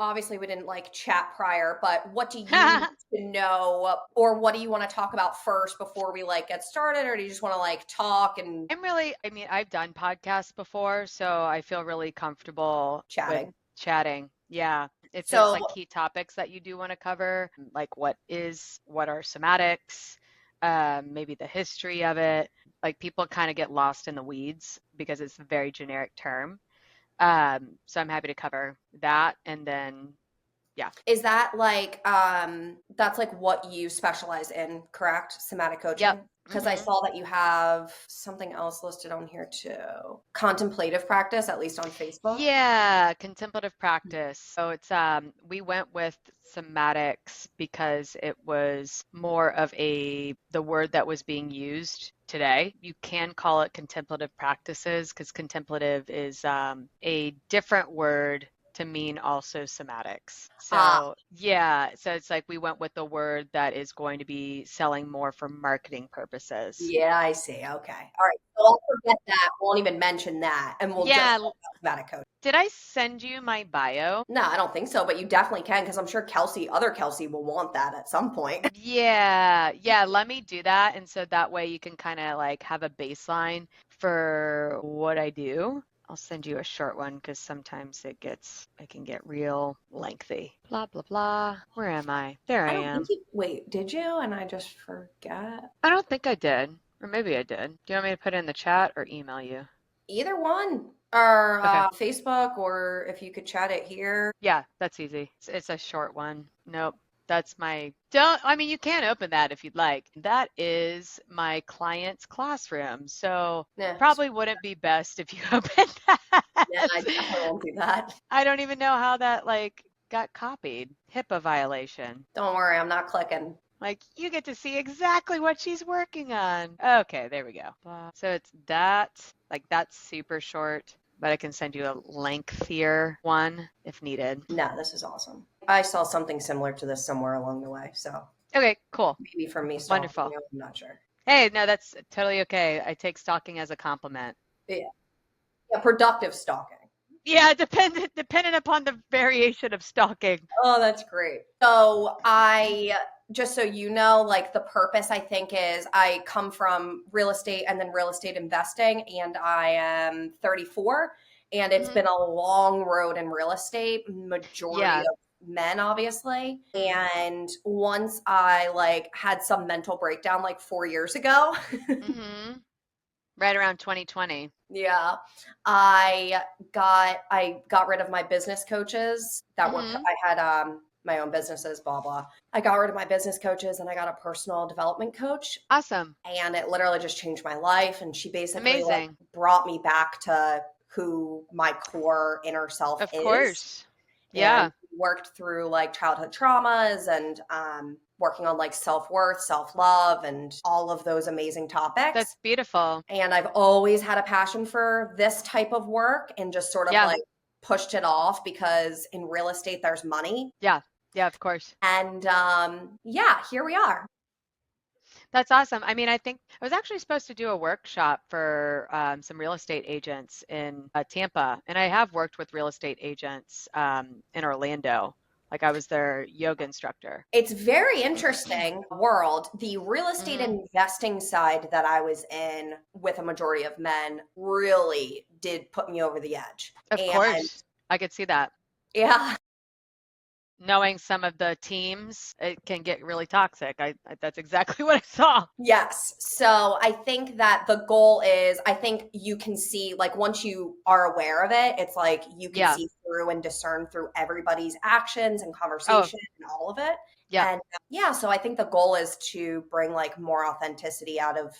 obviously we didn't like chat prior, but what do you need to know, or what do you want to talk about first before we like get started, or do you just want to like talk and I've done podcasts before, so I feel really comfortable with chatting? chatting. Yeah. If there's So like key topics that you do want to cover, like what are somatics, maybe the history of it, like people kind of get lost in the weeds because it's a very generic term. So I'm happy to cover that. And then, yeah. is that like that's like what you specialize in, correct? Somatic Yep. coaching? Because I hmm saw that you have something else listed on here too. Contemplative practice, at least on Facebook. Yeah, contemplative practice. So it's we went with somatics because it was more of the word that was being used today. You can call it contemplative practices because contemplative is a different word to mean also somatics. Ah, So yeah, so it's like we went with the word that is going to be selling more for marketing purposes. yeah, I see. Okay. All right. So I'll forget that. Won't even mention that. And we'll just Yeah, talk about somatic coaching. did I send you my bio? No, I don't think so, but you definitely can because I'm sure other Kelsey will want that at some point. Yeah, let me do that. And so that way you can kind of like have a baseline for what I do. I'll send you a short one because sometimes it can get real lengthy. Blah, blah, blah. Where am I? There I I don't think am. you, wait, did you? And I just forget. I don't think I did, or maybe I did. Do you want me to put it in the chat or email you? Either one, or Okay. Facebook, or if you could chat it here. Yeah, that's easy. It's a short one. Nope. That's my, don't, I mean, you can open that if you'd like. That is my client's classroom. So Yeah, probably wouldn't be best if you open yeah, that. I definitely won't do that. I don't even know how that like got copied. HIPAA violation. Don't worry, I'm not clicking. Like you get to see exactly what she's working on. Okay, there we go. So it's that, like that's super short, but I can send you a lengthier one if needed. No, this is awesome. I saw something similar to this somewhere along the way, so Okay, cool. maybe from me stalking Wonderful. you, I'm not sure. Hey, no, that's totally okay. I take stalking as a compliment. Yeah, yeah, productive stalking. Yeah, dependent upon the variation of stalking. Oh, that's great. So just so you know, like the purpose I think is I come from real estate and then real estate investing, and I am 34, and it's hmm been a long road in real estate, majority Yeah. of men, obviously. Mm-hmm. And once I like had some mental breakdown like 4 years ago, Right around 2020. yeah, I got rid of my business coaches that were hmm I had my own businesses, blah blah. I got rid of my business coaches and I got a personal development coach, Awesome. and it literally just changed my life, and she basically like Amazing. brought me back to who my core inner self Of is, course. and Yeah, worked through like childhood traumas and working on like self-worth, self-love, and all of those amazing topics. that's beautiful. And I've always had a passion for this type of work and just sort of Yeah, like pushed it off because in real estate, there's money. yeah, yeah, of course. And yeah, here we are. That's awesome. I mean, I think I was actually supposed to do a workshop for some real estate agents in Tampa, and I have worked with real estate agents in Orlando. Like I was their yoga instructor. It's very interesting world. The real estate hmm investing side that I was in with a majority of men really did put me over the edge. Of And course, I could see that. yeah, Knowing some of the teams, it can get really toxic. That's exactly what I saw. yes. So I think that the goal is, I think you can see, like, once you are aware of it, it's like you can Yeah. see through and discern through everybody's actions and Oh, conversation and all of it. yeah. And yeah, so I think the goal is to bring like more authenticity out of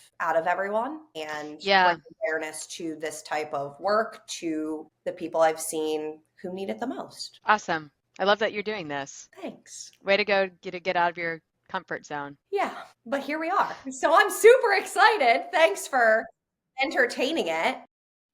everyone and bring Yeah. awareness to this type of work to the people I've seen who need it the most. Awesome. I love that you're doing this. Thanks. Way to go, get out of your comfort zone. Yeah, but here we are. So I'm super excited. Thanks for entertaining it.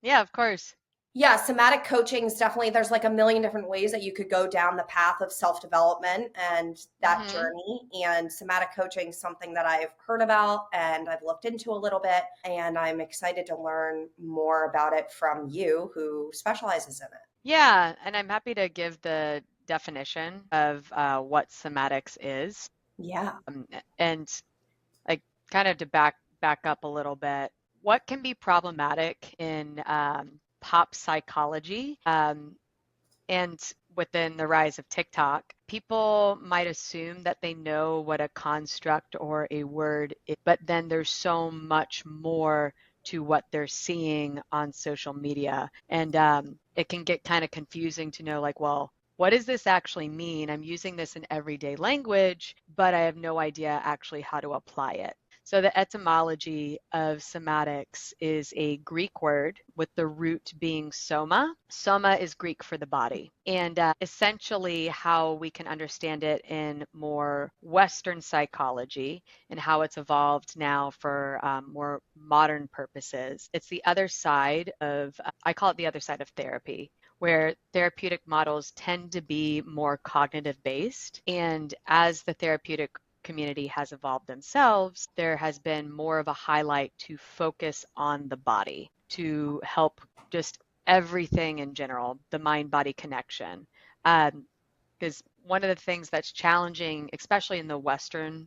Yeah, of course. Yeah, somatic coaching is definitely, there's like a million different ways that you could go down the path of self-development and that hmm journey. And somatic coaching is something that I've heard about and I've looked into a little bit. And I'm excited to learn more about it from you who specializes in it. Yeah, and I'm happy to give the definition of what somatics is. Yeah. Um, and like kind of to back up a little bit, what can be problematic in pop psychology? And within the rise of TikTok, people might assume that they know what a construct or a word is, but then there's so much more to what they're seeing on social media. And it can get kind of confusing to know, like, well, what does this actually mean? I'm using this in everyday language, but I have no idea actually how to apply it. So the etymology of somatics is a Greek word with the root being soma. Soma is Greek for the body. And essentially how we can understand it in more Western psychology and how it's evolved now for more modern purposes. It's the other side of, I call it the other side of therapy, where therapeutic models tend to be more cognitive based. And as the therapeutic community has evolved themselves, there has been more of a highlight to focus on the body to help just everything in general, the mind body connection. Because one of the things that's challenging, especially in the Western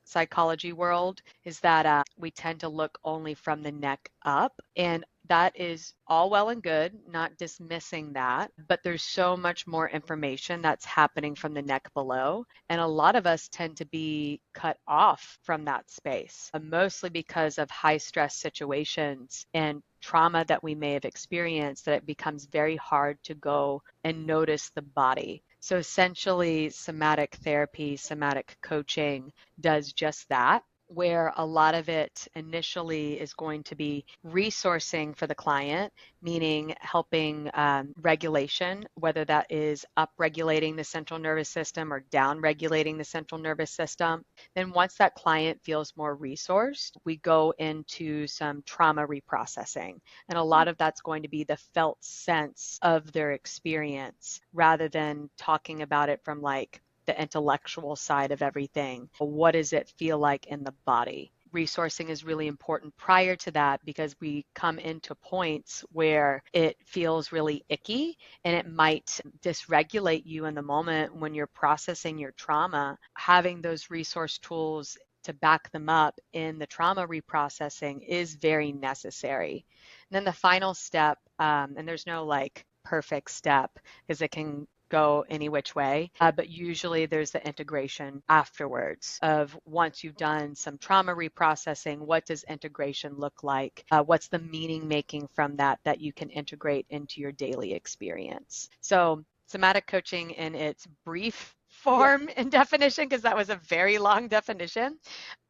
psychology world, is that we tend to look only from the neck up. And that is all well and good, not dismissing that, but there's so much more information that's happening from the neck below. And a lot of us tend to be cut off from that space, mostly because of high stress situations and trauma that we may have experienced, that it becomes very hard to go and notice the body. So essentially, somatic therapy, somatic coaching does just that, where a lot of it initially is going to be resourcing for the client, meaning helping regulation, whether that is up regulating the central nervous system or down regulating the central nervous system. Then once that client feels more resourced, we go into some trauma reprocessing. And a lot of that's going to be the felt sense of their experience rather than talking about it from like the intellectual side of everything. What does it feel like in the body? Resourcing is really important prior to that because we come into points where it feels really icky and it might dysregulate you in the moment when you're processing your trauma. Having those resource tools to back them up in the trauma reprocessing is very necessary. And then the final step, and there's no like perfect step because it can go any which way, but usually there's the integration afterwards of once you've done some trauma reprocessing, what does integration look like? What's the meaning making from that that you can integrate into your daily experience? So somatic coaching in its brief Yeah. form and definition, because that was a very long definition,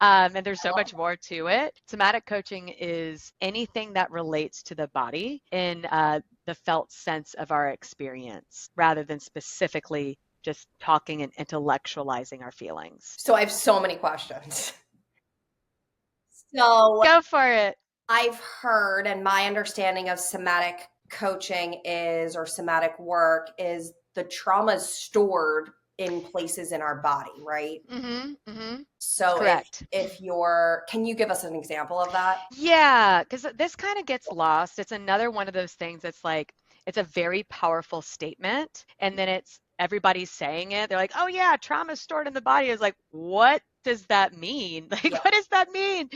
and there's so much more to it. Somatic coaching is anything that relates to the body in the felt sense of our experience rather than specifically just talking and intellectualizing our feelings. So I have so many questions. So Go for it. I've heard, and my understanding of somatic coaching is, or somatic work is, the trauma is stored in places in our body, right? Mm-hmm, mm-hmm. So Correct. if you're, can you give us an example of that? Yeah, because this kind of gets lost. It's another one of those things that's like, it's a very powerful statement, and then it's everybody's saying it. They're like, oh yeah, trauma is stored in the body. It's like, what does that mean? Like, Yeah. what does that mean?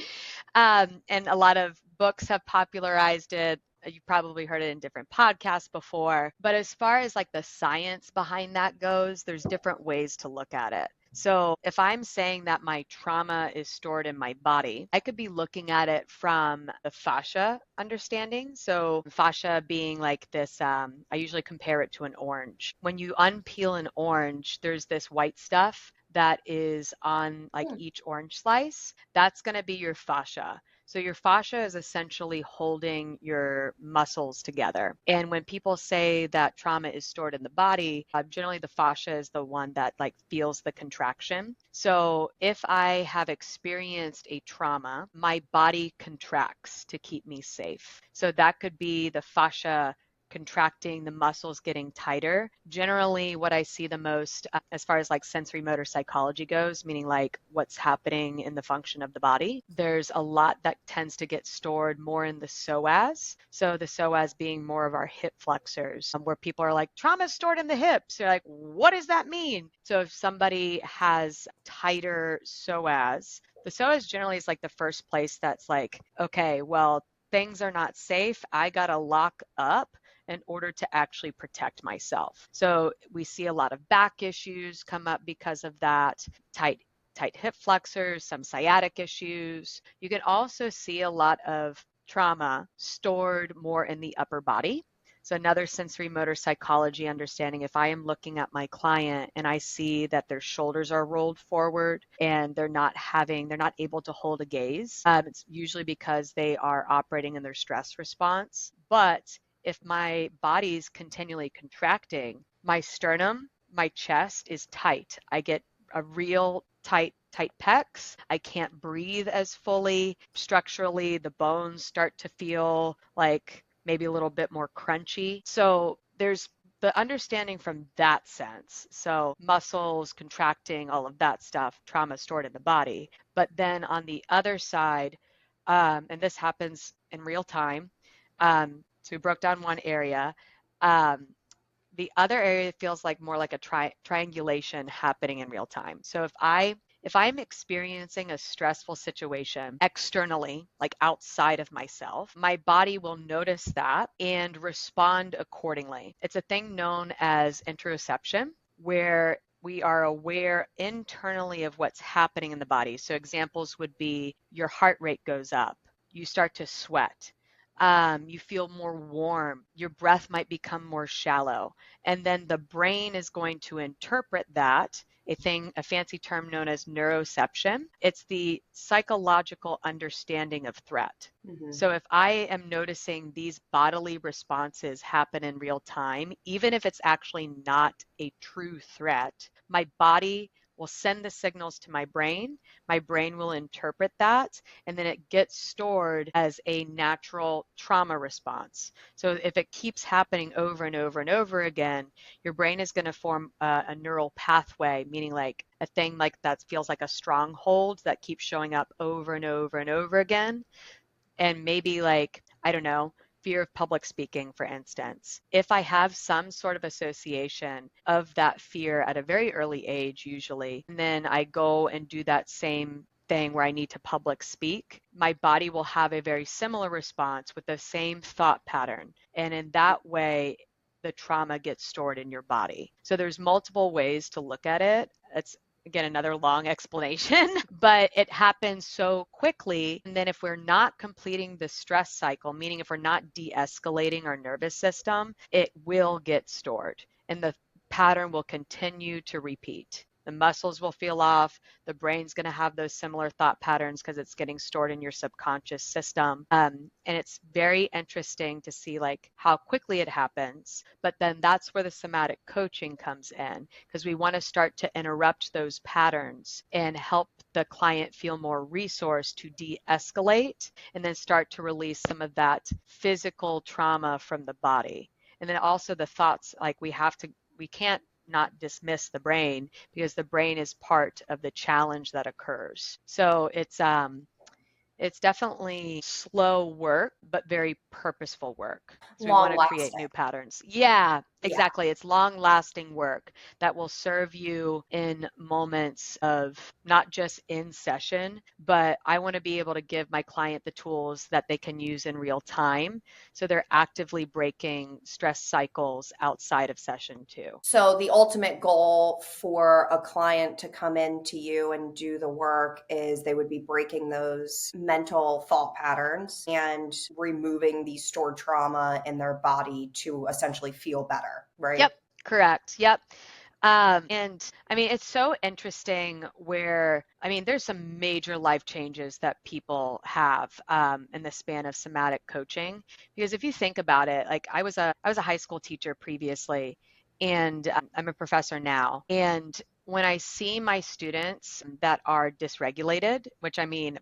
And a lot of books have popularized it. You've probably heard it in different podcasts before. But as far as like the science behind that goes, there's different ways to look at it. So if I'm saying that my trauma is stored in my body, I could be looking at it from the fascia understanding. So fascia being like this, I usually compare it to an orange. When you unpeel an orange, there's this white stuff that is on like Hmm. each orange slice. That's going to be your fascia. So your fascia is essentially holding your muscles together. And when people say that trauma is stored in the body, generally the fascia is the one that like feels the contraction. So if I have experienced a trauma, my body contracts to keep me safe. So that could be the fascia contracting, the muscles getting tighter. Generally, what I see the most as far as like sensory motor psychology goes, meaning like what's happening in the function of the body, there's a lot that tends to get stored more in the psoas. So the psoas being more of our hip flexors, where people are like, trauma is stored in the hips. They're like, what does that mean? So if somebody has tighter psoas, the psoas generally is like the first place that's like, okay, well, things are not safe. I got to lock up in order to actually protect myself. So we see a lot of back issues come up because of that, tight hip flexors, some sciatic issues. You can also see a lot of trauma stored more in the upper body. So another sensory motor psychology understanding, if I am looking at my client and I see that their shoulders are rolled forward and they're not able to hold a gaze, it's usually because they are operating in their stress response. But if my body's continually contracting, my sternum, my chest is tight. I get a real tight pecs. I can't breathe as fully. Structurally, the bones start to feel like maybe a little bit more crunchy. So there's the understanding from that sense. So muscles contracting, all of that stuff, trauma stored in the body. But then on the other side, and this happens in real time, so we broke down one area. Um, the other area feels like more like a triangulation happening in real time. So if I'm experiencing a stressful situation externally, like outside of myself, my body will notice that and respond accordingly. It's a thing known as interoception, where we are aware internally of what's happening in the body. So examples would be your heart rate goes up, you start to sweat, you feel more warm, your breath might become more shallow. And then the brain is going to interpret that, a fancy term known as neuroception. It's the psychological understanding of threat. Mm-hmm. So if I am noticing these bodily responses happen in real time, even if it's actually not a true threat, my body will send the signals to my brain. My brain will interpret that, and then it gets stored as a natural trauma response. So if it keeps happening over and over and over again, your brain is going to form a neural pathway, meaning like a thing like that feels like a stronghold that keeps showing up over and over and over again. And maybe like, I don't know, fear of public speaking, for instance. If I have some sort of association of that fear at a very early age, usually, and then I go and do that same thing where I need to public speak, my body will have a very similar response with the same thought pattern. And in that way, the trauma gets stored in your body. So there's multiple ways to look at it. It's again another long explanation, but it happens so quickly. And then if we're not completing the stress cycle, meaning if we're not de-escalating our nervous system, it will get stored and the pattern will continue to repeat. The muscles will feel off. The brain's going to have those similar thought patterns because it's getting stored in your subconscious system. And it's very interesting to see like how quickly it happens. But then that's where the somatic coaching comes in, because we want to start to interrupt those patterns and help the client feel more resourced to de-escalate and then start to release some of that physical trauma from the body. And then also the thoughts, like we can't not dismiss the brain because the brain is part of the challenge that occurs. So it's definitely slow work, but very purposeful work. So we want Long to create lasting. new patterns. Yeah, Yeah. exactly. It's long lasting work that will serve you in moments of not just in session, but I want to be able to give my client the tools that they can use in real time. So they're actively breaking stress cycles outside of session too. So the ultimate goal for a client to come in to you and do the work is they would be breaking those mental thought patterns and removing the stored trauma in their body to essentially feel better, right? Yep, correct. Yep. And I mean, it's so interesting where, I mean, there's some major life changes that people have in the span of somatic coaching. Because if you think about it, like I was a high school teacher previously, and I'm a professor now. And when I see my students that are dysregulated, which I mean,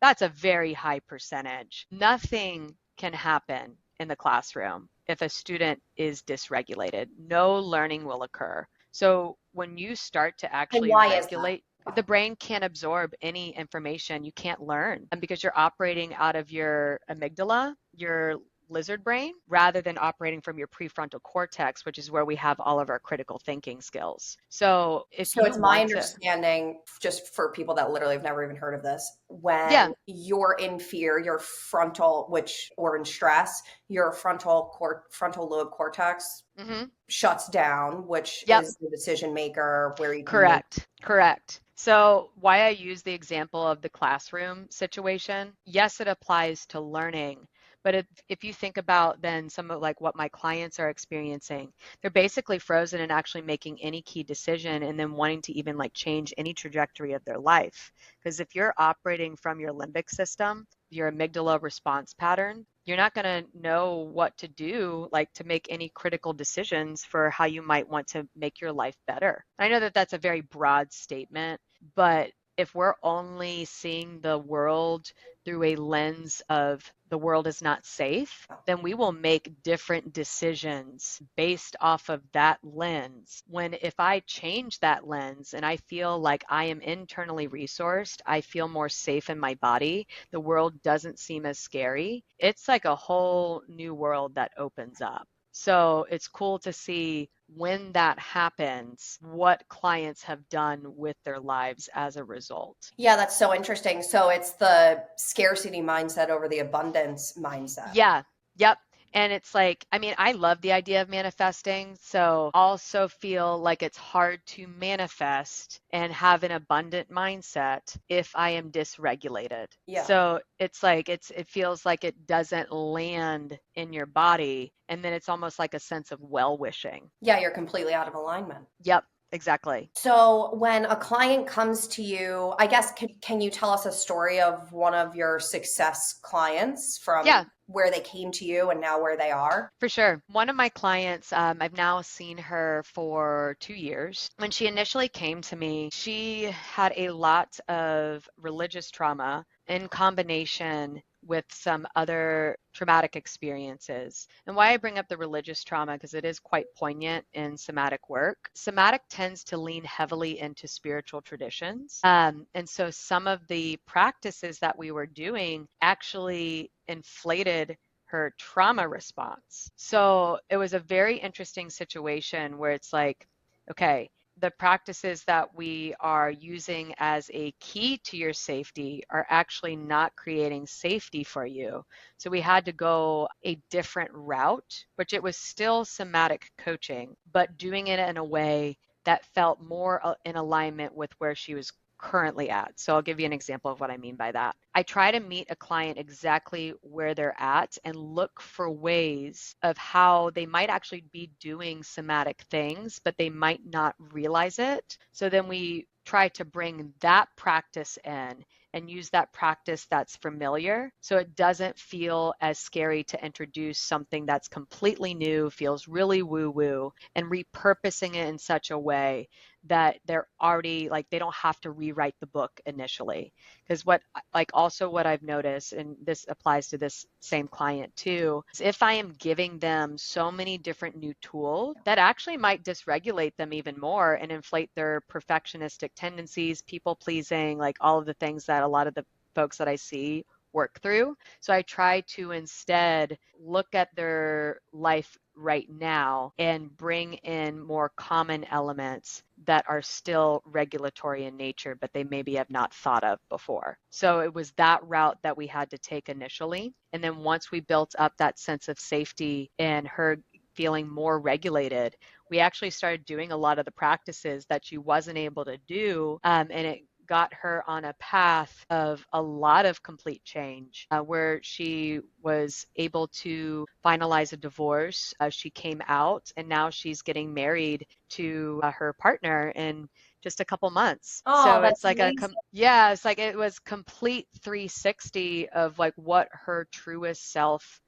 that's a very high percentage, nothing can happen in the classroom if a student is dysregulated. No learning will occur. So when you start to And actually why is that? regulate, the brain can't absorb any information. You can't learn. And because you're operating out of your amygdala, your lizard brain, rather than operating from your prefrontal cortex, which is where we have all of our critical thinking skills. So if So you it's my want to, understanding, just for people that literally have never even heard of this, when yeah, you're in fear, your frontal, which or in stress, your frontal lobe cortex hmm shuts down, which yep. is the decision maker where you can make. Correct, correct. So, why I use the example of the classroom situation, yes, it applies to learning, but if you think about then some of like what my clients are experiencing, they're basically frozen and actually making any key decision and then wanting to even like change any trajectory of their life. Because if you're operating from your limbic system, your amygdala response pattern, you're not going to know what to do, like to make any critical decisions for how you might want to make your life better. I know that that's a very broad statement, but if we're only seeing the world through a lens of the world is not safe, then we will make different decisions based off of that lens. When if I change that lens and I feel like I am internally resourced, I feel more safe in my body, the world doesn't seem as scary. It's like a whole new world that opens up. So it's cool to see when that happens, what clients have done with their lives as a result. Yeah, that's so interesting. So it's the scarcity mindset over the abundance mindset. Yeah, yep. And it's like, I mean, I love the idea of manifesting. So also feel like it's hard to manifest and have an abundant mindset if I am dysregulated. Yeah. So it's like it feels like it doesn't land in your body. And then it's almost like a sense of well-wishing. Yeah, you're completely out of alignment. Yep, exactly. So when a client comes to you, I guess can you tell us a story of one of your success clients from Yeah. where they came to you and now where they are? For sure. One of my clients, I've now seen her for 2 years. When she initially came to me, she had a lot of religious trauma in combination with some other traumatic experiences. And why I bring up the religious trauma, because it is quite poignant in somatic work. Somatic tends to lean heavily into spiritual traditions. And so some of the practices that we were doing actually inflated her trauma response. So it was a very interesting situation where it's like, okay, the practices that we are using as a key to your safety are actually not creating safety for you. So we had to go a different route, which it was still somatic coaching, but doing it in a way that felt more in alignment with where she was currently at. So I'll give you an example of what I mean by that. I try to meet a client exactly where they're at and look for ways of how they might actually be doing somatic things, but they might not realize it. So then we try to bring that practice in and use that practice that's familiar so it doesn't feel as scary to introduce something that's completely new, feels really woo woo, and repurposing it in such a way that they're already like they don't have to rewrite the book initially. Because what like also what I've noticed, and this applies to this same client too, is if I am giving them so many different new tools that actually might dysregulate them even more and inflate their perfectionistic tendencies, people pleasing, like all of the things that a lot of the folks that I see work through. So I try to instead look at their life right now and bring in more common elements that are still regulatory in nature, but they maybe have not thought of before. So it was that route that we had to take initially. And then once we built up that sense of safety and her feeling more regulated, we actually started doing a lot of the practices that she wasn't able to do. And it got her on a path of a lot of complete change where she was able to finalize a divorce. She came out and now she's getting married to her partner in just a couple months. Oh, So it's that's like amazing. yeah, it's like it was complete 360 of like what her truest self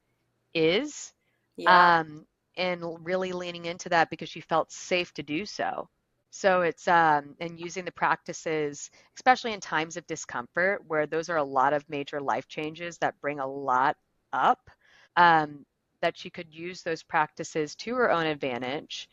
is, Yeah. um, and really leaning into that because she felt safe to do so. So it's and using the practices, especially in times of discomfort, where those are a lot of major life changes that bring a lot up. Um, that she could use those practices to her own advantage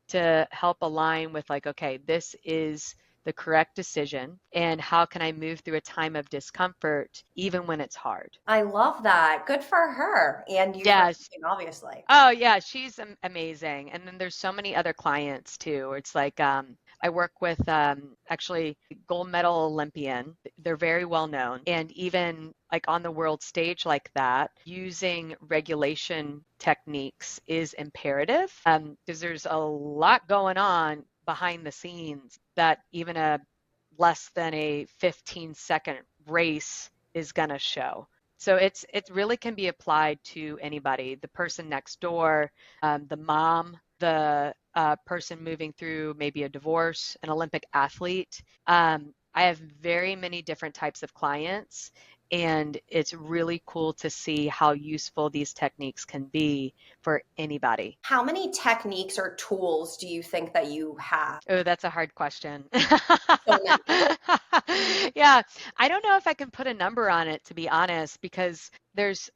to help align with like, okay, this is the correct decision, and how can I move through a time of discomfort even when it's hard? I love that. Good for her. And you for Yes. helping, obviously. Oh yeah, she's amazing. And then there's so many other clients too. It's like I work with actually gold medal Olympian. They're very well known. And even like on the world stage like that, using regulation techniques is imperative because there's a lot going on behind the scenes that even a less than a 15-second race is going to show. So it really can be applied to anybody, the person next door, the mom, the person moving through maybe a divorce, an Olympic athlete. I have very many different types of clients, and it's really cool to see how useful these techniques can be for anybody. How many techniques or tools do you think that you have? Oh, that's a hard question. So many. Yeah, I don't know if I can put a number on it, to be honest, because there's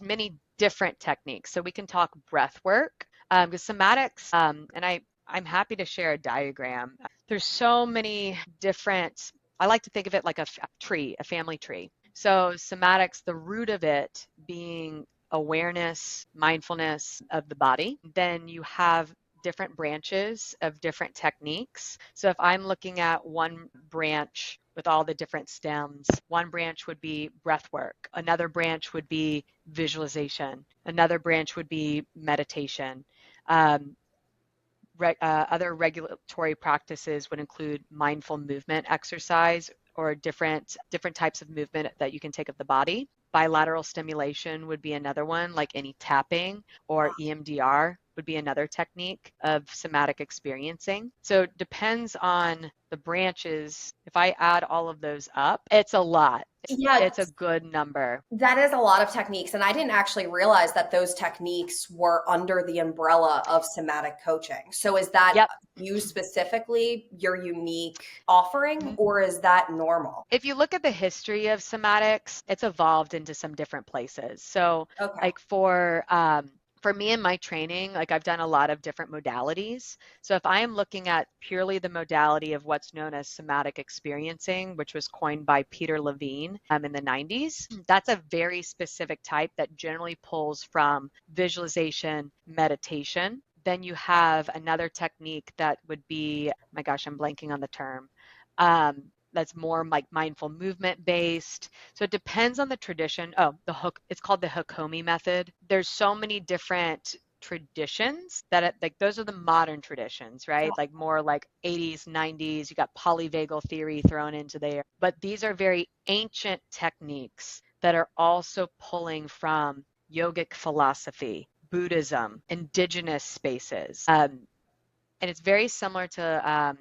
many different techniques. So we can talk breath work, because somatics, and I'm happy to share a diagram. There's so many different. I like to think of it like a tree, a family tree. So somatics, the root of it being awareness, mindfulness of the body. Then you have different branches of different techniques. So if I'm looking at one branch with all the different stems, one branch would be breath work, another branch would be visualization, another branch would be meditation. Um, Other regulatory practices would include mindful movement exercise or different types of movement that you can take of the body. Bilateral stimulation would be another one, like any tapping, or EMDR would be another technique of somatic experiencing. So it depends on the branches. If I add all of those up, it's a lot. Yeah, It's a good number. that is a lot of techniques. And I didn't actually realize that those techniques were under the umbrella of somatic coaching. So is that Yep. you specifically, your unique offering, or is that normal? If you look at the history of somatics, it's evolved into some different places. So, Okay. like for me in my training, like I've done a lot of different modalities. So if I am looking at purely the modality of what's known as somatic experiencing, which was coined by Peter Levine in the 90s, that's a very specific type that generally pulls from visualization, meditation. Then you have another technique that would be, my gosh, I'm blanking on the term. That's more like mindful movement based. So it depends on the tradition. Oh, the hook, it's called the Hakomi method. There's so many different traditions that like those are the modern traditions, right? Like more like 80s, 90s, you got polyvagal theory thrown into there. But these are very ancient techniques that are also pulling from yogic philosophy, Buddhism, indigenous spaces. And it's very similar to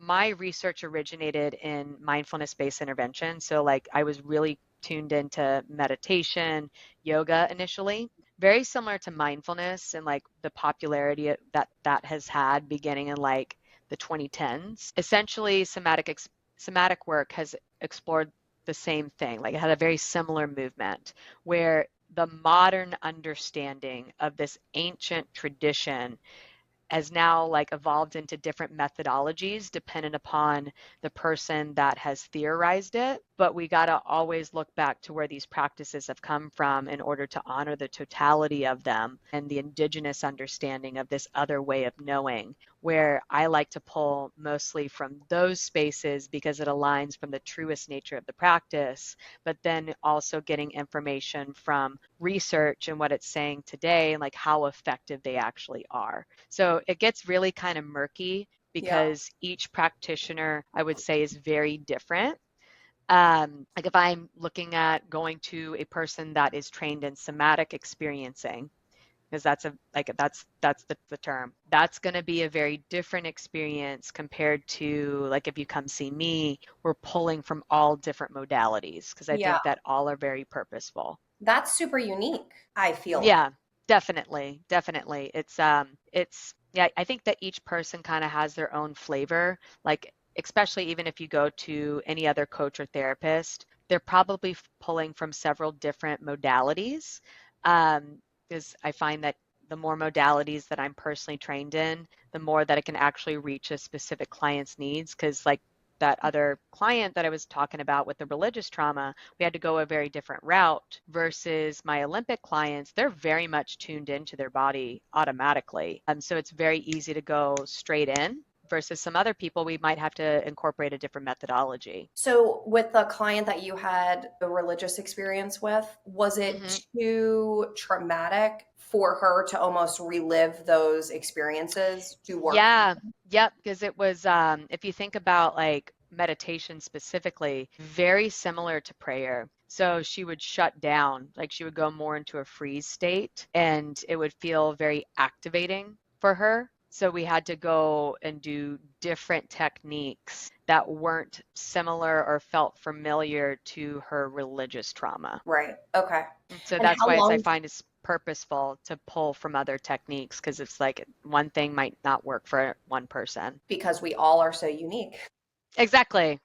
my research originated in mindfulness-based intervention. So like I was really tuned into meditation, yoga initially, very similar to mindfulness and like the popularity that has had beginning in like the 2010s. Essentially, somatic work has explored the same thing. Like it had a very similar movement where the modern understanding of this ancient tradition has now like evolved into different methodologies dependent upon the person that has theorized it. But we got to always look back to where these practices have come from in order to honor the totality of them and the indigenous understanding of this other way of knowing, where I like to pull mostly from those spaces because it aligns from the truest nature of the practice, but then also getting information from research and what it's saying today and like how effective they actually are. So it gets really kind of murky Yeah. because each practitioner, I would say, is very different. Like if I'm looking at going to a person that is trained in somatic experiencing, because that's a like that's the term. That's going to be a very different experience compared to like if you come see me, we're pulling from all different modalities because I Yeah. think that all are very purposeful. That's super unique, I feel like. Yeah, definitely, definitely. It's yeah, I think that each person kind of has their own flavor. Like especially even if you go to any other coach or therapist, they're probably pulling from several different modalities. Um, because I find that the more modalities that I'm personally trained in, the more that it can actually reach a specific client's needs. Because, like that other client that I was talking about with the religious trauma, we had to go a very different route versus my Olympic clients. They're very much tuned into their body automatically. So it's very easy to go straight in versus some other people, we might have to incorporate a different methodology. So, with the client that you had the religious experience with, was it Hmm. too traumatic for her to almost relive those experiences to work? Yeah, yep, because it was, if you think about like meditation specifically, very similar to prayer. So she would shut down, like she would go more into a freeze state, and it would feel very activating for her. So we had to go and do different techniques that weren't similar or felt familiar to her religious trauma. Right. Okay. And so And that's how why I long, find it's purposeful to pull from other techniques because it's like one thing might not work for one person. because we all are so unique. Exactly.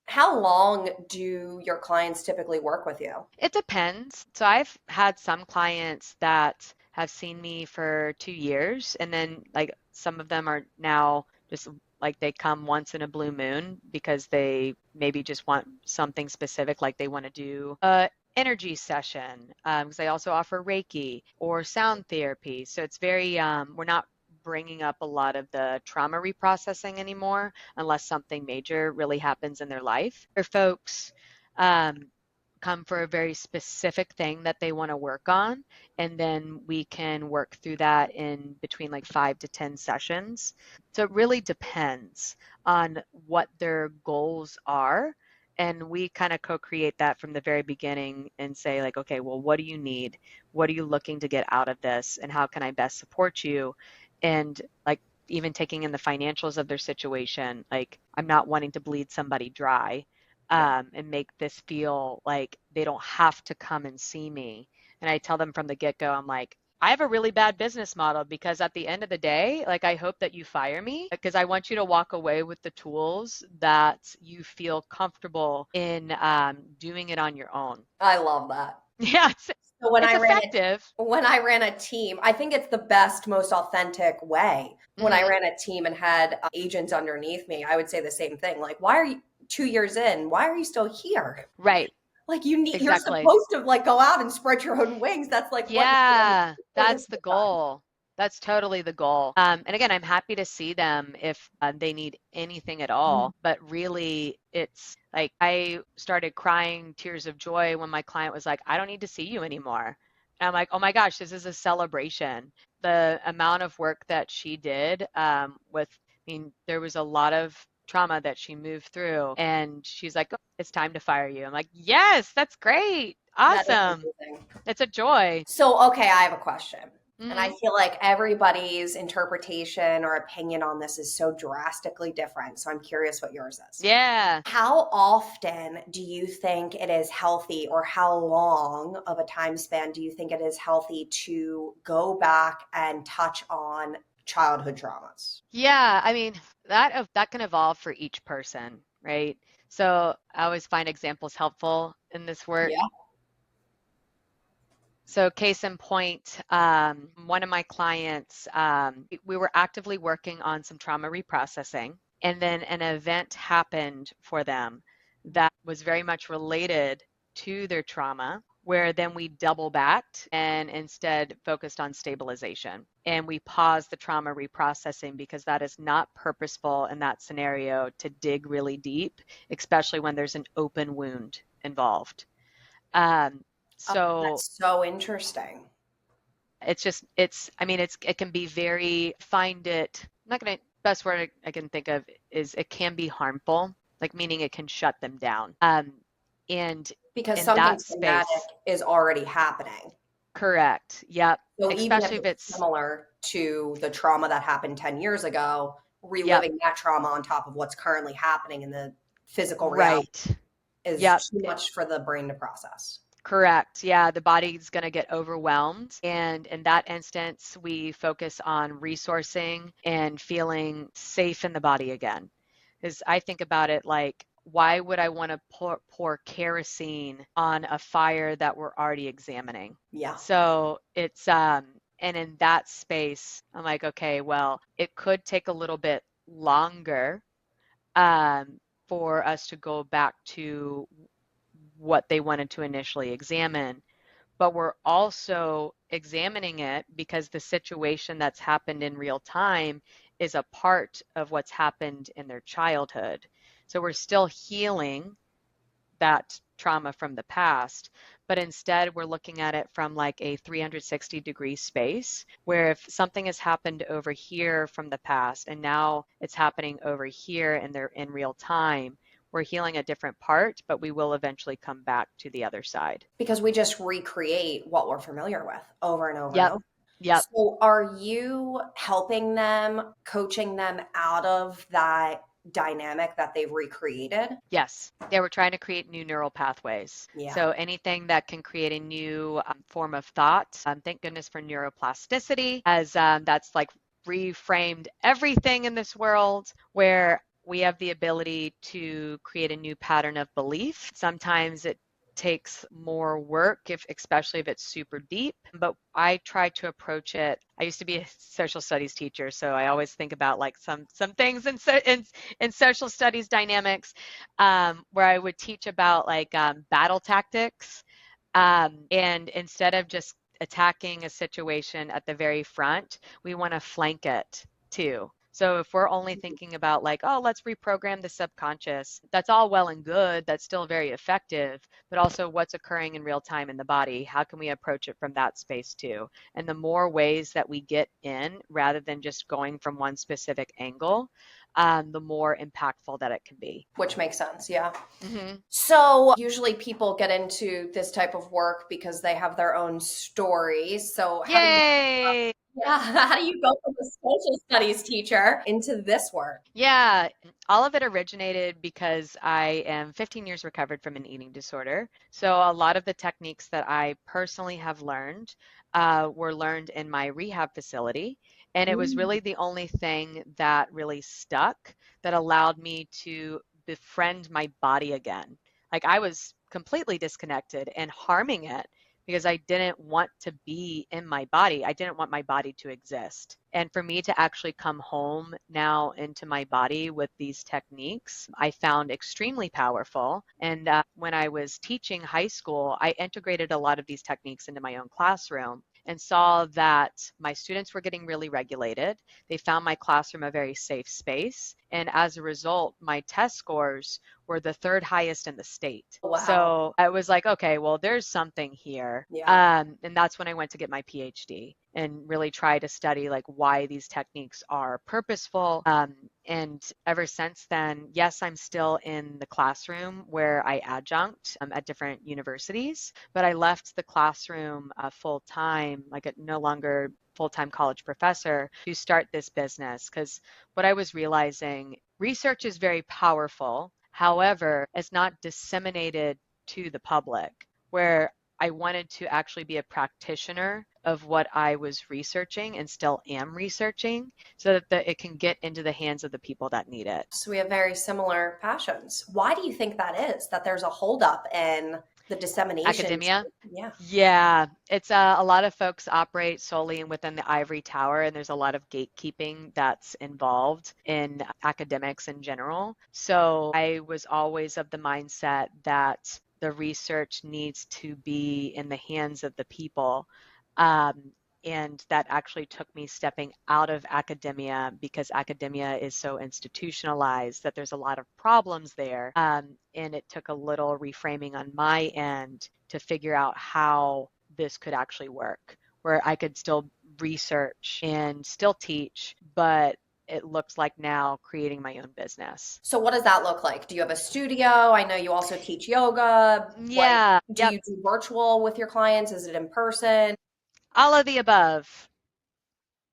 How long do your clients typically work with you? It depends. So I've had some clients that have seen me for 2 years, and then like some of them are now just like they come once in a blue moon because they maybe just want something specific, like they want to do a energy session, because I also offer Reiki or sound therapy. So it's very, we're not bringing up a lot of the trauma reprocessing anymore unless something major really happens in their life. Or folks, um, come for a very specific thing that they want to work on, and then we can work through that in between like 5 to 10 sessions. So it really depends on what their goals are. And we kind of co-create that from the very beginning and say like, okay, well, what do you need? What are you looking to get out of this? And how can I best support you? And like even taking in the financials of their situation, like I'm not wanting to bleed somebody dry, Yeah. and make this feel like they don't have to come and see me. And I tell them from the get-go, I'm like, I have a really bad business model because at the end of the day, like I hope that you fire me because I want you to walk away with the tools that you feel comfortable in, doing it on your own. I love that. Yeah, So when it's I ran it, effective. when I ran a team, I think it's the best, most authentic way. When I Hmm. ran a team and had agents underneath me, I would say the same thing. Like, why are you 2 years in? Why are you still here? Right, Like you're exactly. supposed to like go out and spread your own wings. That's like what you're Yeah, for this that's the goal. That's totally the goal. And again, I'm happy to see them if they need anything at time. all. But really, it's like I started crying tears of joy when my client was like, I don't need to see you anymore. And I'm like, oh my gosh, this is a celebration. The amount of work that she did, I mean, there was a lot of trauma that she moved through, and she's like, oh, it's time to fire you. I'm like, yes, that's great. That is Awesome. amazing. It's a joy. So, okay, I have a question. And I Hmm. feel like everybody's interpretation or opinion on this is so drastically different. So I'm curious what yours is. Yeah. How often do you think it is healthy, or how long of a time span do you think it is healthy to go back and touch on childhood traumas? Yeah. I mean, that can evolve for each person, right? So I always find examples helpful in this work. Yeah. So case in point, one of my clients, we were actively working on some trauma reprocessing, and then an event happened for them that was very much related to their trauma, where then we double backed and instead focused on stabilization. And we paused the trauma reprocessing because that is not purposeful in that scenario to dig really deep, especially when there's an open wound involved. Um, Oh, so that's so interesting. it's just, I mean, it can be very, find it, I'm not gonna, best word I can think of is it can be harmful, like meaning it can shut them down. And Because in something that traumatic space, is already happening. correct. Yep. So even if Especially if it's it's, similar to the trauma that happened 10 years ago, yep, reliving that trauma on top of what's currently happening in the physical reality right. is Yep. too much for the brain to process. Correct. Yeah, the body's going to get overwhelmed. And in that instance, we focus on resourcing and feeling safe in the body again. Because I think about it like why would I want to pour kerosene on a fire that we're already examining? Yeah. So it's and in that space, I'm like, okay, well, it could take a little bit longer for us to go back to what they wanted to initially examine. But we're also examining it because the situation that's happened in real time is a part of what's happened in their childhood. So we're still healing that trauma from the past, but instead we're looking at it from like a 360-degree space where if something has happened over here from the past and now it's happening over here and they're in real time, we're healing a different part, but we will eventually come back to the other side. Because we just recreate what we're familiar with over and over and Yep. over. Yep. So, are you helping them, coaching them out of that dynamic that they've recreated? Yes. Yeah, we're trying to create new neural pathways. Yeah. So anything that can create a new form of thought. Thank goodness for neuroplasticity, as that's like reframed everything in this world where we have the ability to create a new pattern of belief. Sometimes it takes more work if especially if it's super deep, but I try to approach it. I used to be a social studies teacher, so I always think about like some things in social studies dynamics, where I would teach about like battle tactics. And instead of just attacking a situation at the very front, we want to flank it too. So if we're only thinking about like, oh, let's reprogram the subconscious, that's all well and good. That's still very effective, but also what's occurring in real time in the body. How can we approach it from that space too? And the more ways that we get in rather than just going from one specific angle, the more impactful that it can be. Which makes sense. Yeah. Hmm. So, usually people get into this type of work because they have their own stories. So, how do you, Yay! yeah, how do you go from a social studies teacher into this work? Yeah, all of it originated because I am 15 years recovered from an eating disorder. So a lot of the techniques that I personally have learned were learned in my rehab facility. And it was Mm. really the only thing that really stuck that allowed me to befriend my body again. Like I was completely disconnected and harming it because I didn't want to be in my body. I didn't want my body to exist. And for me to actually come home now into my body with these techniques, I found extremely powerful. And when I was teaching high school, I integrated a lot of these techniques into my own classroom and saw that my students were getting really regulated. They found my classroom a very safe space. And as a result, my test scores were the third highest in the state. Wow. So I was like, okay, well, there's something here. Yeah. And that's when I went to get my PhD and really try to study like why these techniques are purposeful. And ever since then, yes, I'm still in the classroom where I adjunct at different universities, but I left the classroom full time, like no longer full-time college professor to start this business because what I was realizing, research is very powerful. However, it's not disseminated to the public, where I wanted to actually be a practitioner of what I was researching and still am researching so that it can get into the hands of the people that need it. So, we have very similar passions. Why do you think that is? That there's a holdup in the dissemination? Academia. Yeah. Yeah, it's a lot of folks operate solely within the ivory tower, and there's a lot of gatekeeping that's involved in academics in general. So I was always of the mindset that the research needs to be in the hands of the people. Um, and that actually took me stepping out of academia because academia is so institutionalized that there's a lot of problems there. And it took a little reframing on my end to figure out how this could actually work, where I could still research and still teach, but it looks like now creating my own business. So, what does that look like? Do you have a studio? I know you also teach yoga. Like, Yeah, do yep, you do virtual with your clients? Is it in person? all of the above.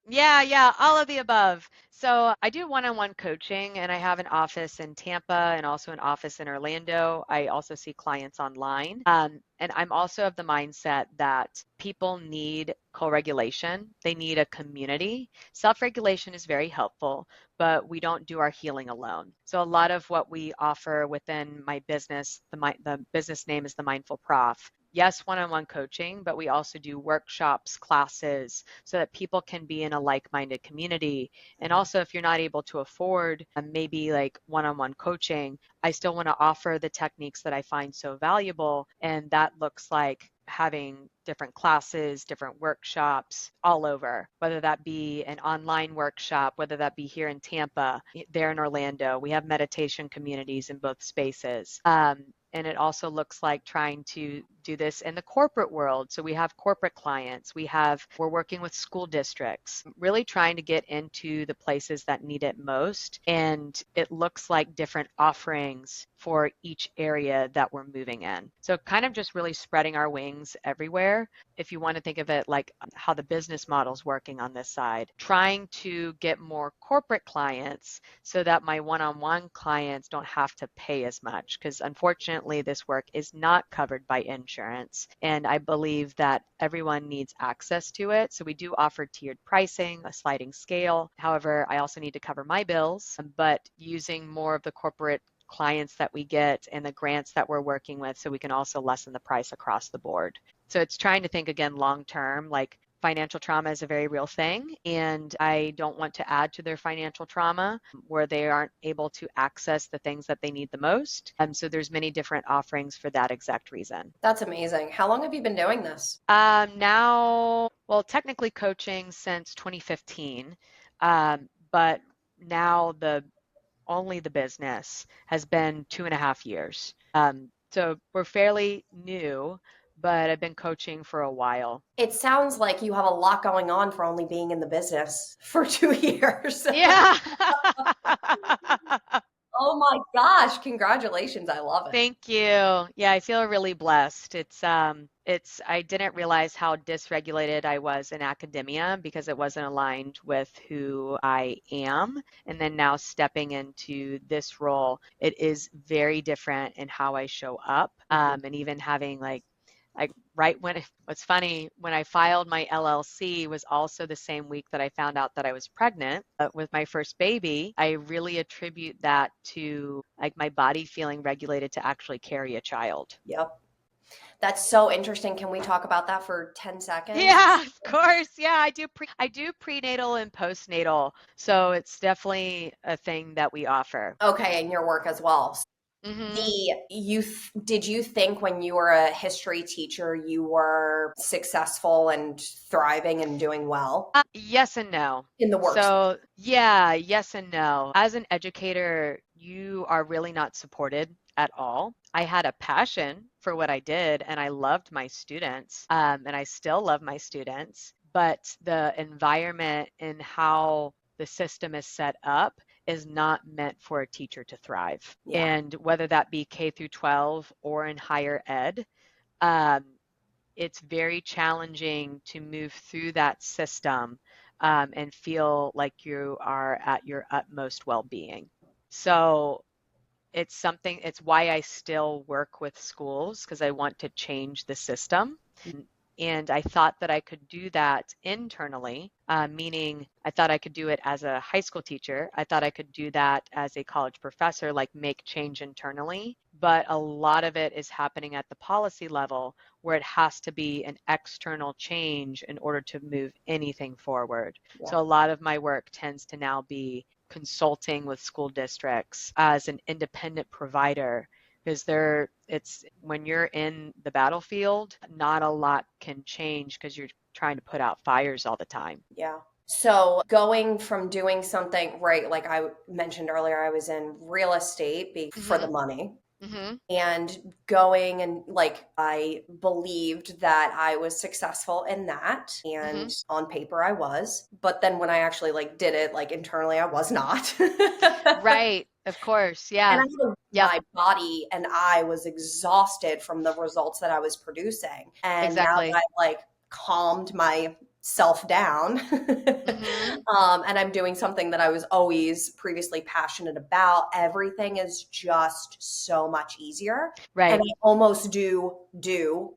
Yeah, yeah, all of the above. So I do one-on-one coaching and I have an office in Tampa and also an office in Orlando. I also see clients online. And I'm also of the mindset that people need co-regulation. They need a community. Self-regulation is very helpful, but we don't do our healing alone. So a lot of what we offer within my business, the business name is the Mindful Prof. Yes, one-on-one coaching, but we also do workshops, classes, so that people can be in a like-minded community. And also, if you're not able to afford maybe like one-on-one coaching, I still want to offer the techniques that I find so valuable. And that looks like having different classes, different workshops all over, whether that be an online workshop, whether that be here in Tampa, there in Orlando. We have meditation communities in both spaces. And it also looks like trying to do this in the corporate world. So we have corporate clients, we're working with school districts, really trying to get into the places that need it most. And it looks like different offerings for each area that we're moving in. So kind of just really spreading our wings everywhere. If you want to think of it like how the business model's working on this side, trying to get more corporate clients so that my one-on-one clients don't have to pay as much, because unfortunately this work is not covered by insurance, and I believe that everyone needs access to it. So we do offer tiered pricing, a sliding scale. However, I also need to cover my bills, but using more of the corporate clients that we get and the grants that we're working with, so we can also lessen the price across the board. So it's trying to think again long term, like financial trauma is a very real thing, and I don't want to add to their financial trauma where they aren't able to access the things that they need the most. So there's many different offerings for that exact reason. That's amazing. How long have you been doing this? Now, well, technically coaching since 2015, but now the only the business has been 2.5 years. So we're fairly new, but I've been coaching for a while. It sounds like you have a lot going on for only being in the business for 2 years. Yeah. Oh my gosh, congratulations. I love it. Thank you. Yeah, I feel really blessed. It's I didn't realize how dysregulated I was in academia because it wasn't aligned with who I am. And then now stepping into this role, it is very different in how I show up. And even having like right when what's funny, when I filed my LLC was also the same week that I found out that I was pregnant with my first baby. I really attribute that to like my body feeling regulated to actually carry a child. Yep. That's so interesting. Can we talk about that for 10 seconds? Yeah, of course. Yeah, I do prenatal and postnatal. So it's definitely a thing that we offer. Okay, and your work as well. Hmm. Did you think when you were a history teacher you were successful and thriving and doing well Yes and no. in the work? So, yeah, yes and no. As an educator, you are really not supported at all. I had a passion for what I did and I loved my students, and I still love my students, but the environment and how the system is set up is not meant for a teacher to thrive. Yeah, And whether that be K through 12 or in higher ed, um, it's very challenging to move through that system and feel like you are at your utmost well-being. So it's why I still work with schools because I want to change the system. And I thought that I could do that internally, meaning I thought I could do it as a high school teacher. I thought I could do that as a college professor, like make change internally. But a lot of it is happening at the policy level where it has to be an external change in order to move anything forward. yeah, So a lot of my work tends to now be consulting with school districts as an independent provider because it's when you're in the battlefield, not a lot can change because you're trying to put out fires all the time. yeah. So going from doing something, right, like I mentioned earlier, I was in real estate for the Hmm. money, Hmm. and going and like I believed that I was successful in that, and Hmm. on paper I was, but then when I actually like did it like internally I was not. Right, of course. And Yeah. I know Yep. my body and I was exhausted from the results that I was producing. And now that Exactly. I've like calmed my self down. Mm-hmm. And I'm doing something that I was always previously passionate about, everything is just so much easier. And Right. I almost do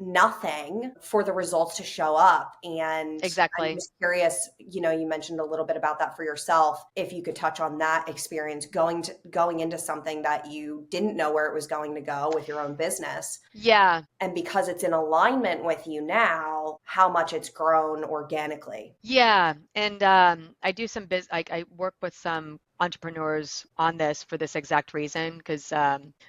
nothing for the results to show up. And I'm Exactly. just curious, you mentioned a little bit about that for yourself. If you could touch on that experience going into something that you didn't know where it was going to go with your own business. Yeah. And because it's in alignment with you now, how much it's grown organically. Yeah. And I do some I work with some entrepreneurs on this for this exact reason, because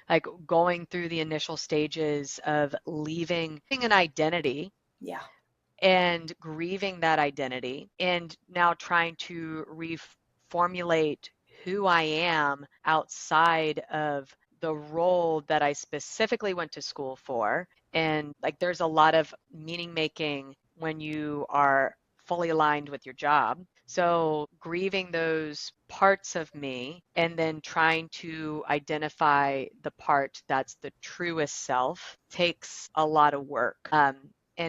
like going through the initial stages of leaving an identity Yeah. and grieving that identity and now trying to reformulate who I am outside of the role that I specifically went to school for. And like there's a lot of meaning making when you are fully aligned with your job. So grieving those parts of me and then trying to identify the part that's the truest self takes a lot of work. And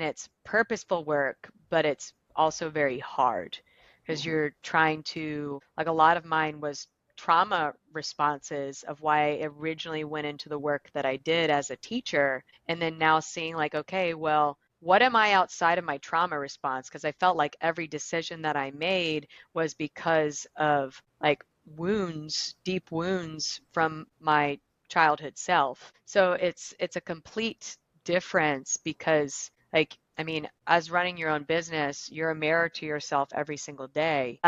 it's purposeful work, but it's also very hard because Mhm. you're trying to, like a lot of mine was trauma responses of why I originally went into the work that I did as a teacher, and then now seeing like, okay, well, what am I outside of my trauma response? Because I felt like every decision that I made was because of like wounds, deep wounds from my childhood self. So it's a complete difference because like, I mean, as running your own business, you're a mirror to yourself every single day.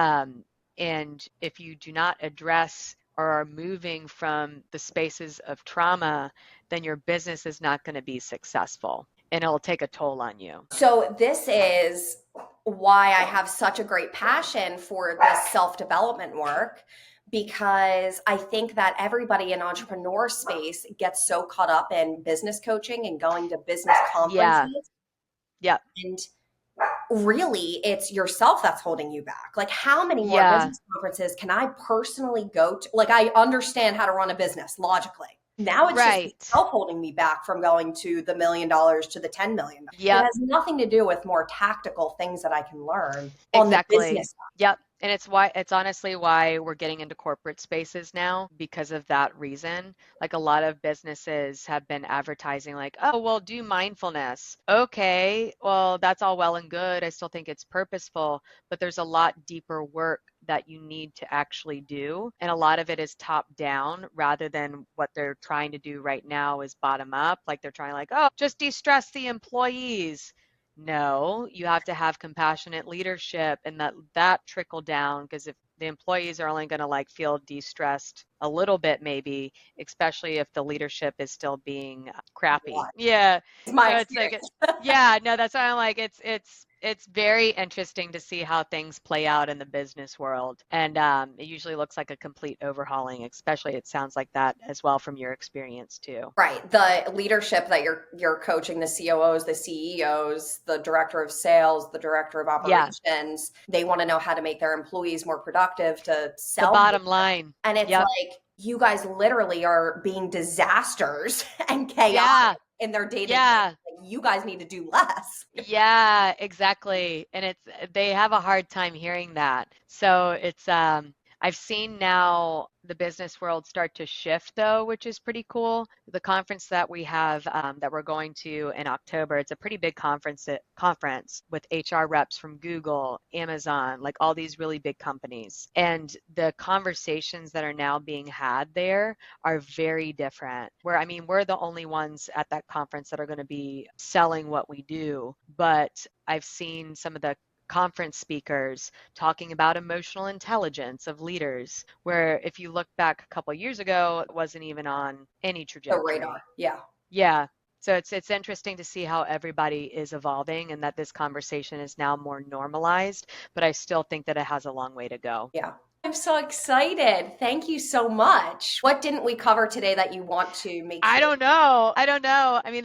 And if you do not address or are moving from the spaces of trauma, then your business is not going to be successful and it'll take a toll on you. So this is why I have such a great passion for this self-development work, because I think that everybody in entrepreneur space gets so caught up in business coaching and going to business Yeah. conferences, Yep. and really it's yourself that's holding you back. Like, how many more Yeah. business conferences can I personally go to? Like, I understand how to run a business logically. Now it's just Right. yourself holding me back from going to the $1 million to the 10 million. It Yep. has nothing to do with more tactical things that I can learn on the Exactly. business Yep. And it's honestly why we're getting into corporate spaces now because of that reason. Like a lot of businesses have been advertising like, oh, well, do mindfulness. Okay, well, that's all well and good. I still think it's purposeful, but there's a lot deeper work that you need to actually do. And a lot of it is top down rather than what they're trying to do right now is bottom up. Like they're trying like, oh, just de-stress the employees. No, you have to have compassionate leadership and that trickle down because if the employees are only going to like feel de-stressed a little bit maybe, especially if the leadership is still being crappy. stuff. Yeah. It's my So it's like experience. yeah, no, that's why I'm like it's very interesting to see how things play out in the business world. And it usually looks like a complete overhauling, especially it sounds like that as well from your experience too. Right. The leadership that you're coaching, the COOs, the CEOs, the director of sales, the director of Yeah, operations, they want to know how to make their employees more productive to the sell more. bottom line. And it's Yep. like you guys literally are being disasters and chaotic Yeah. in their day to day. Yeah. Like, you guys need to do less. Yeah, exactly. And it's they have a hard time hearing that. So it's I've seen now the business world start to shift though, which is pretty cool. The conference that we have that we're going to in October, it's a pretty big conference with HR reps from Google, Amazon, like all these really big companies. And the conversations that are now being had there are very different. Where, I mean, we're the only ones at that conference that are going to be selling what we do, but I've seen some of the conference speakers talking about emotional intelligence of leaders, where if you look back a couple of years ago, it wasn't even on any The radar. trajectory. Yeah. Yeah. So it's interesting to see how everybody is evolving and that this conversation is now more normalized, but I still think that it has a long way to go. Yeah. I'm so excited. Thank you so much. What didn't we cover today that you want to make I sure? don't know. I don't know. I mean,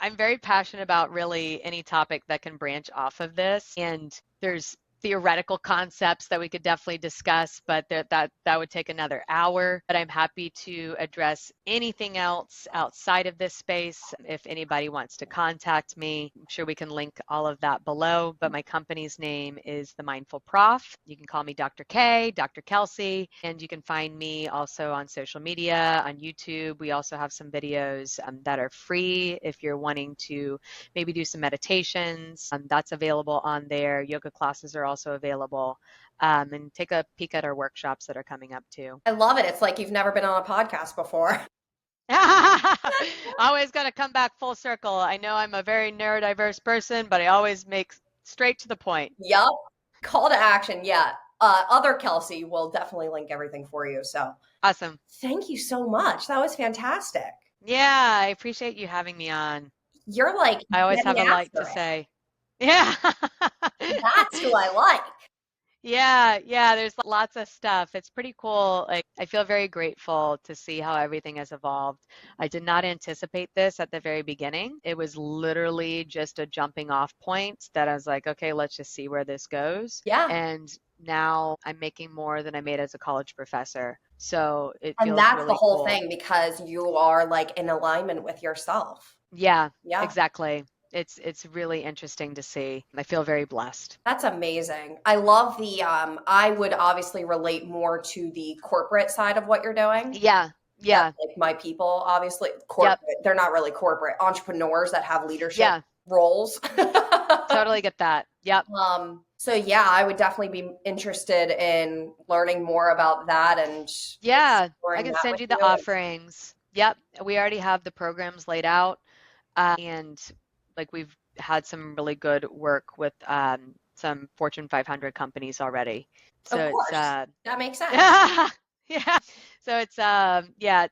I'm very passionate about really any topic that can branch off of this. And there's theoretical concepts that we could definitely discuss, but that would take another hour. But I'm happy to address anything else outside of this space. If anybody wants to contact me, I'm sure we can link all of that below. But my company's name is The Mindful Prof. You can call me Dr. K, Dr. Kelsey, and you can find me also on social media, on YouTube. We also have some videos that are free if you're wanting to maybe do some meditations. That's available on there. Yoga classes are also available. And take a peek at our workshops that are coming up too. I love it. It's like you've never been on a podcast before. Always got to come back full circle. I know I'm a very neurodiverse person, but I always make straight to the point. Yup. Call to action. Yeah. Other Kelsey will definitely link everything for you. So Awesome. thank you so much. That was fantastic. Yeah, I appreciate you having me on. You're like I always have getting a lot after to it. say. Yeah. That's who I like. Yeah, there's lots of stuff. It's pretty cool. Like, I feel very grateful to see how everything has evolved. I did not anticipate this at the very beginning. It was literally just a jumping off point that I was like, okay, let's just see where this goes. Yeah. And now I'm making more than I made as a college professor. So it And feels that's the really whole cool. thing because you are like in alignment with yourself. Yeah, Yeah. exactly. It's really interesting to see. I feel very blessed. That's amazing. I love the I would obviously relate more to the corporate side of what you're doing. Yeah, That's yeah, like my people, obviously. yep, Corporate. They're not really corporate. Entrepreneurs that have leadership yeah, roles. totally get that. Yep. So yeah, I would definitely be interested in learning more about that and Yeah, I exploring can that send with you the you. offerings. Yep, we already have the programs laid out, and like we've had some really good work with some Fortune 500 companies already. Of So it's course. That makes sense. yeah, so it's yeah,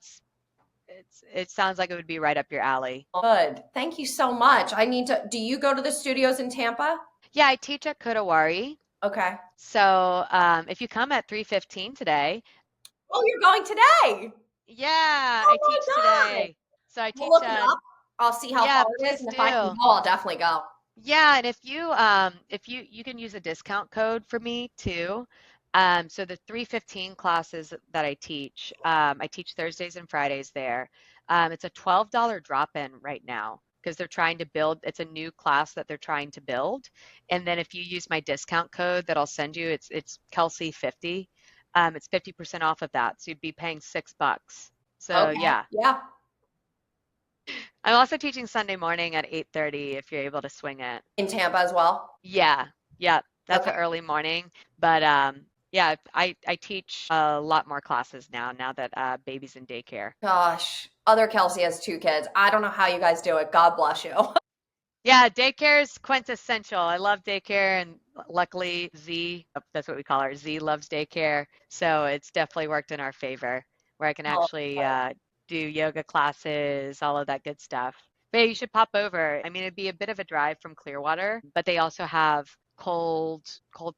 it sounds like it would be right up your alley. Good. Thank you so much. I need to, do you go to the studios in Tampa? Yeah, I teach at Kodawari. Okay. So if you come at 3:15 today, Oh, you're going today. yeah, I Oh teach my God. today. So I We'll teach look it up. I'll see how far yeah, it is. please And if I can do. go, I'll definitely go. Yeah, and if you can use a discount code for me too. So the 315 classes that I teach Thursdays and Fridays there. It's a $12 drop-in right now because they're trying to build, it's a new class that they're trying to build. And then if you use my discount code that I'll send you, it's Kelsey 50. It's 50% off of that. So you'd be paying $6. So Okay. yeah. Yeah. I'm also teaching Sunday morning at 8:30 if you're able to swing it. In Tampa as well. Yeah, yeah, that's Okay. an early morning. But yeah, I teach a lot more classes now that baby's in daycare. Gosh. Other Kelsey has two kids. I don't know how you guys do it. God bless you. Yeah, daycare is quintessential. I love daycare, and luckily Z, that's what we call her, Z loves daycare. So it's definitely worked in our favor, where I can Oh, actually do yoga classes, all of that good stuff. But yeah, you should pop over. I mean, it'd be a bit of a drive from Clearwater, but they also have cold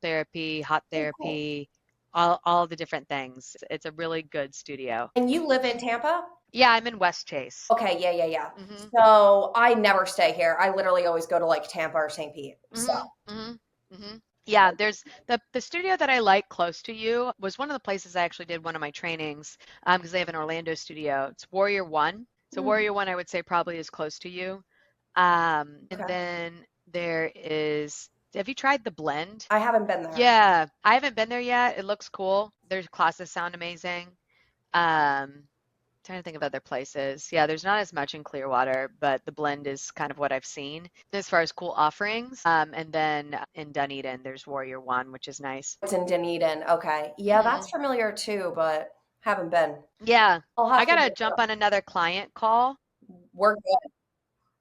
therapy, hot oh, cool. therapy, all the different things. It's a really good studio. And you live in Tampa? Yeah, I'm in West Chase. Okay. Yeah. Yeah. Yeah. hmm So I never stay here. I literally always go to like Tampa or St. Pete. So hmm hmm hmm Yeah, there's the studio that I like close to you was one of the places I actually did one of my trainings because they have an Orlando studio. It's Warrior One. So mm, Warrior One, I would say probably is close to you. And okay. then there is, have you tried the Blend? I haven't been there. Yeah, I haven't been there yet. It looks cool. Their classes sound amazing. Um, Trying to think of other places. Yeah, there's not as much in Clearwater, but the Blend is kind of what I've seen as far as cool offerings. And then in Dunedin, there's Warrior One, which is nice. It's in Dunedin. Okay. Yeah, hmm that's familiar too, but haven't been. Yeah, I'll I have to gotta look it jump up. on another client call. We're good.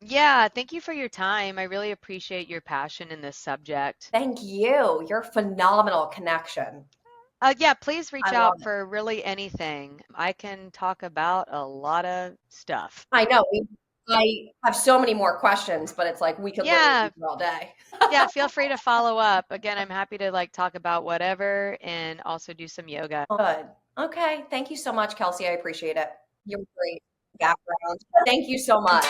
Yeah, thank you for your time. I really appreciate your passion in this subject. Thank you. You're a phenomenal connection. Yeah, please reach I love out it. for really anything. I can talk about a lot of stuff. I know. I have so many more questions, but it's like we could literally be Yeah, here all day. yeah, feel free to follow up. Again, I'm happy to like talk about whatever and also do some yoga. Good. Okay. Thank you so much, Kelsey. I appreciate it. You're great background. Thank you so much.